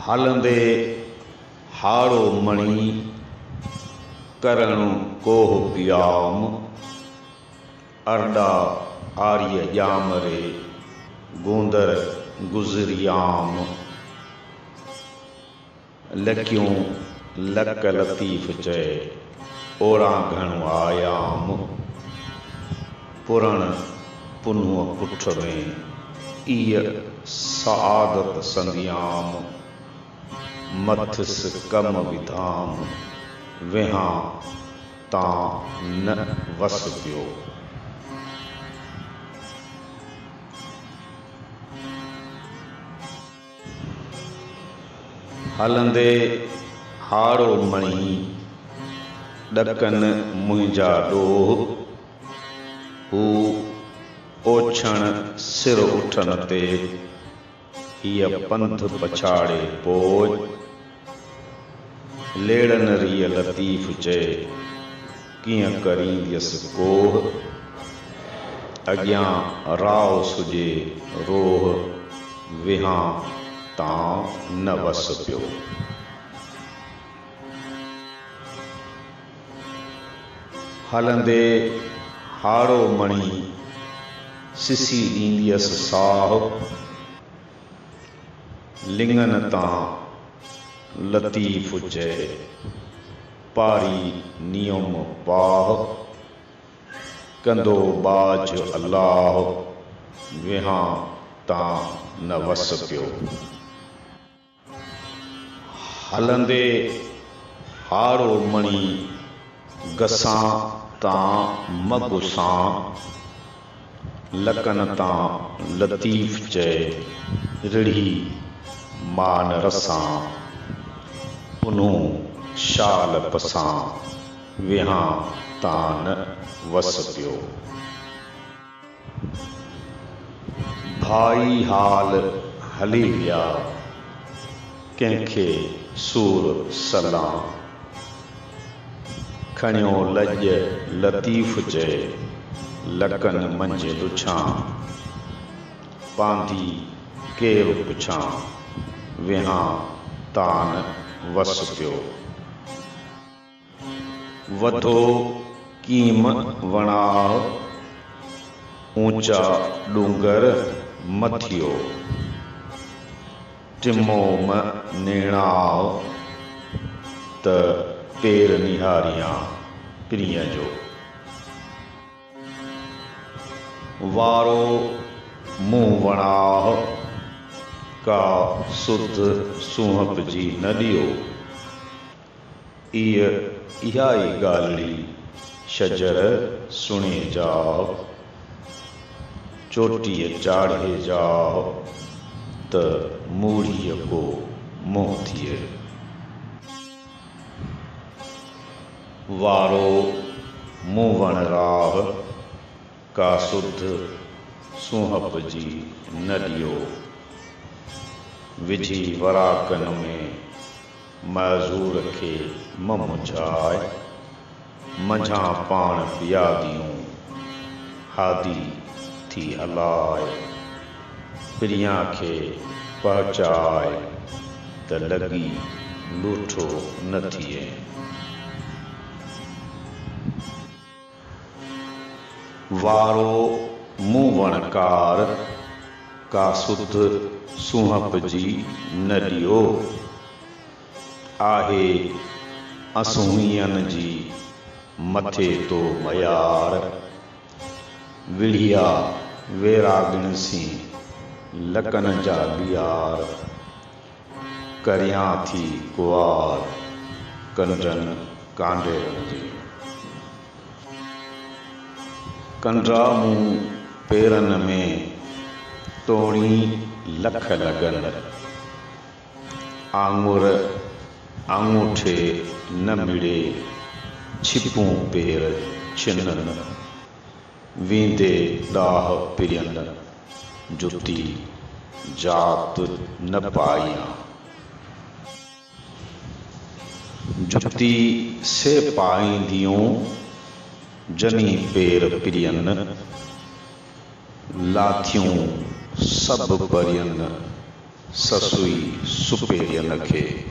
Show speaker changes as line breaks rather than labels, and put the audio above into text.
हलंदे हाड़ो मणि करणु कोह पियाम अरडा आर्य जामरे गोंदर गुजरियाम लक्यों लक लतीफ़ चए ओरा घणो आयाम पुरण पुन्ह पुठ में इय सआदत संदियाम मथिस कम विधाम वेहां तां न वस पियो। हलंदे हाड़ो मणि ॾकन मुंहिंजा ॾोह हू ओछण सिर उठन ते हीअ पंध पछाड़े पोइ लेड़न रिय लतीफ़ चए कीअं करींदसि कोह अॻियां राव सुॼे रोह विहां तां न वस पियो। हलंदे हाड़ो मणि सिसी ॾींदसि साह लिंगन तां लतीफ़ चए पारी नियम पाह कंदो बाज अल्लाह विहां तां न वस पियो। हलंदे हाड़ो मणि गसां तां मगुसां लकन तां लतीफ़ चए रिढ़ी मान रसां पुनूं शाल पसां विहां तां न वस पियो। भाई हाल हली विया कंहिंखे सूर सलां खणियो लॼ लतीफ़ चए लकन मंझि लुछां पांधी केरु पुछां विहां तां न वस पियो। वधो कीम वणाह ऊंचा डूंगर मथियो टिमोम नेणाव त पेर निहारियां प्रिय जो वारो मुंहुं वणाह का सुध सूंहप जी न ॾियो इहा ई ॻाल्हि शजर सुणे जाओ चोटीअ चाढ़े जाओ त मूढ़ीअ को मोह थिए। वारो मुंहुं वण राह का सुध सूंहप जी न ॾियो विझी वराकन में मज़ूर खे मुझाए मंझां पाण पियादियूं हादी थी हलाए प्रिया खे पहुचाए त लॻी लूठो न थिए। वारो मुंहुं वणकार का सुध सूंहप जी न ॾियो आहे असूहियन जी मथे तो मयार विढ़िया वेरागण सी लकन जा लियार करियां थी कुआर कंडन कांडेरन जी कंडरा मुंह पेरन में तोड़ी लख लगन आंगुर आंगूठे न मिड़े छिपूं पेर छिनन वींदे दाह पिरियन जुती जात न पाइयां जुती से पाईंदियूं जनी पेर पिरियन लाथियूं सब परियन ससुई सुपेरियन खे